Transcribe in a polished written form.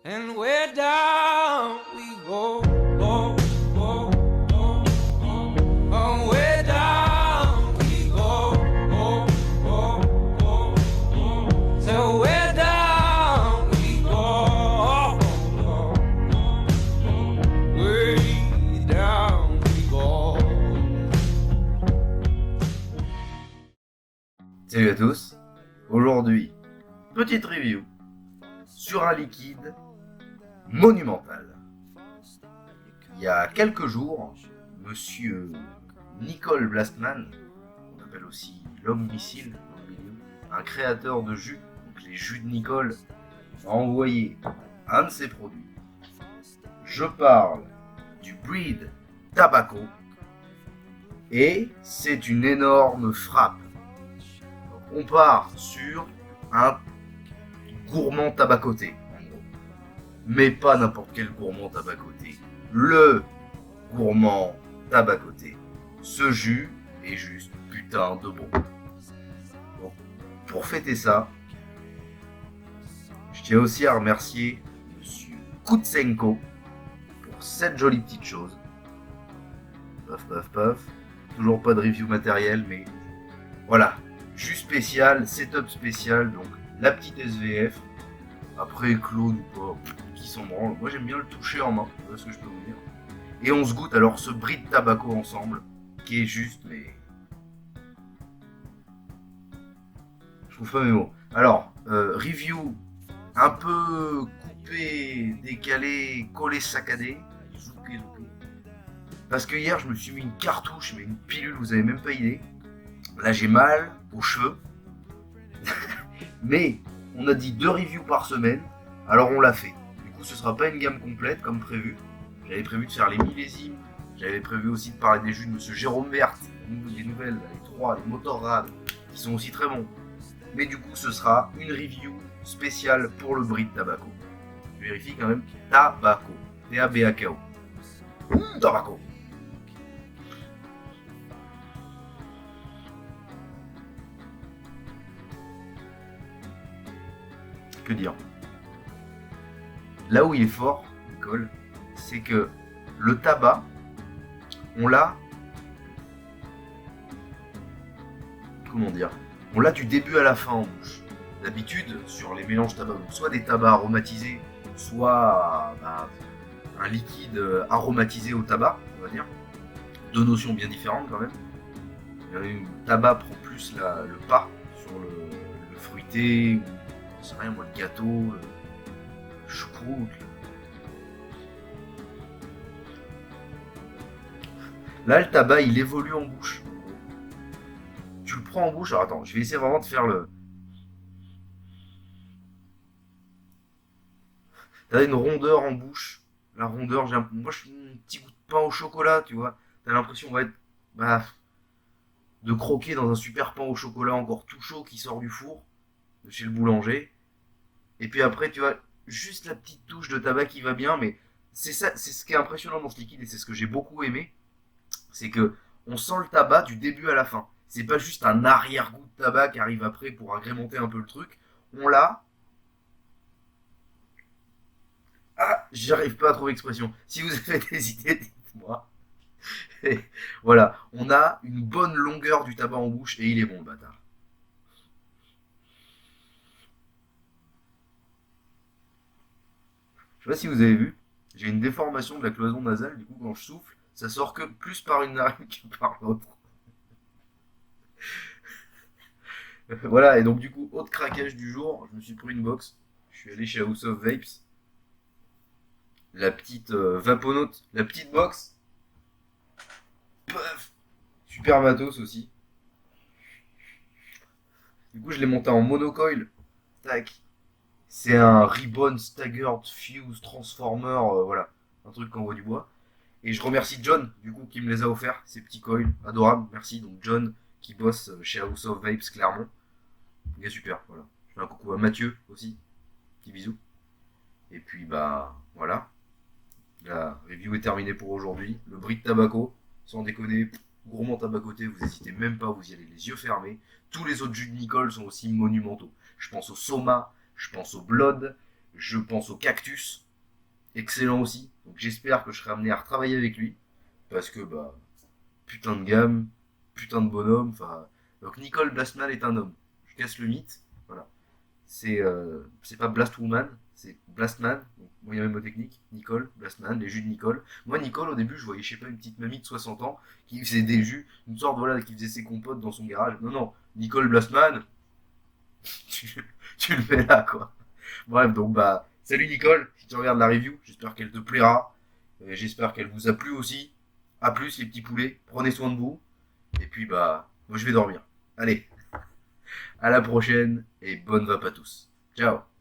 And way down we go, oh, oh, oh, oh, oh, way down we go, oh, oh, oh, oh, so way down we go, oh, oh, oh, way down we go. Salut à tous, aujourd'hui, petite review sur un liquide monumental. Il y a quelques jours, monsieur Nicole Blastman, qu'on appelle aussi l'homme missile, un créateur de jus, donc les jus de Nicole, a envoyé un de ses produits. Je parle du Breed Tobacco et c'est une énorme frappe. Donc on part sur un gourmand tabacoté, en gros. Mais pas n'importe quel gourmand tabacoté. Le gourmand tabacoté. Ce jus est juste putain de bon. Donc, pour fêter ça, je tiens aussi à remercier monsieur Koutsenko pour cette jolie petite chose. Paf paf paf. Toujours pas de review matériel, mais voilà. Jus spécial, setup spécial, donc la petite SVF. Après, clone ou pas, qui s'en branle. Moi, j'aime bien le toucher en main, voilà ce que je peux vous dire. Et on se goûte alors ce Breed Tobacco ensemble, qui est juste, mais... Je trouve pas mes mots. Alors, review un peu coupé, décalé, collé, saccadé. Zouké, zouké. Parce que hier, je me suis mis une cartouche, mais une pilule, vous avez même pas idée. Là, j'ai mal aux cheveux. Mais on a dit 2 reviews par semaine, alors on l'a fait. Du coup, ce sera pas une gamme complète comme prévu. J'avais prévu de faire les millésimes, j'avais prévu aussi de parler des jus de monsieur Jérôme Vert, des nouvelles, les 3, les Motorrad, qui sont aussi très bons. Mais du coup, ce sera une review spéciale pour le Breed Tobacco. Je vérifie quand même, Tobacco, T-A-B-A-K-O. Tobacco. Que dire? Là où il est fort, Nicole, c'est que le tabac, on l'a... Comment dire? On l'a du début à la fin en bouche. D'habitude, sur les mélanges tabac, soit des tabacs aromatisés, soit un liquide aromatisé au tabac, on va dire. Deux notions bien différentes quand même. Le tabac prend plus le pas sur le fruité, ou je sais rien moi, le gâteau, le choucroute. Là, le tabac, il évolue en bouche. Tu le prends en bouche. Alors attends, je vais essayer vraiment de faire le... T'as une rondeur en bouche. La rondeur, moi, je suis un petit goût de pain au chocolat, tu vois. T'as l'impression, va être... Bah, de croquer dans un super pain au chocolat encore tout chaud qui sort du four, de chez le boulanger. Et puis après, tu vois, juste la petite touche de tabac qui va bien, mais c'est ça, c'est ce qui est impressionnant dans ce liquide et c'est ce que j'ai beaucoup aimé, c'est que on sent le tabac du début à la fin. C'est pas juste un arrière-goût de tabac qui arrive après pour agrémenter un peu le truc. On l'a. Ah, j'arrive pas à trouver expression. Si vous avez des idées, dites-moi. Et voilà, on a une bonne longueur du tabac en bouche et il est bon, le bâtard. Je sais pas si vous avez vu, j'ai une déformation de la cloison nasale, du coup quand je souffle, ça sort que plus par une narine que par l'autre. Voilà, et donc du coup, autre craquage du jour, je me suis pris une box, je suis allé chez House of Vapes, la petite Vaponaute, la petite box, paf, super matos aussi. Du coup, je l'ai monté en monocoil, tac. C'est un Ribbon Staggered Fuse Transformer, voilà, un truc qui envoie du bois. Et je remercie John, du coup, qui me les a offerts, ces petits coils, adorables, merci. Donc John, qui bosse chez House of Vapes Clermont. Il est super, voilà. Je fais un coucou à Mathieu aussi, petit bisou. Et puis, bah, voilà. La review est terminée pour aujourd'hui. Le Breed Tobacco, sans déconner, gourmand tabacoté, vous n'hésitez même pas, vous y allez les yeux fermés. Tous les autres jus de Nicole sont aussi monumentaux. Je pense au Soma, je pense au Blood, Je pense au Cactus, excellent aussi. Donc j'espère que je serai amené à retravailler avec lui. Parce que, bah, putain de gamme, putain de bonhomme. Enfin, donc Nicole Blastman est un homme. Je casse le mythe. Voilà. C'est pas Blastwoman, c'est Blastman. Donc, moi, il y a même mot technique. Nicole Blastman, les jus de Nicole. Moi, Nicole, au début, je voyais, je sais pas, une petite mamie de 60 ans qui faisait des jus, une sorte, voilà, qui faisait ses compotes dans son garage. Non, non, Nicole Blastman, tu, tu le fais là, quoi. Bref, donc, bah, salut Nicole, si tu regardes la review, j'espère qu'elle te plaira. J'espère qu'elle vous a plu aussi. A plus, les petits poulets. Prenez soin de vous. Et puis, bah, moi, je vais dormir. Allez, à la prochaine et bonne vape à tous. Ciao.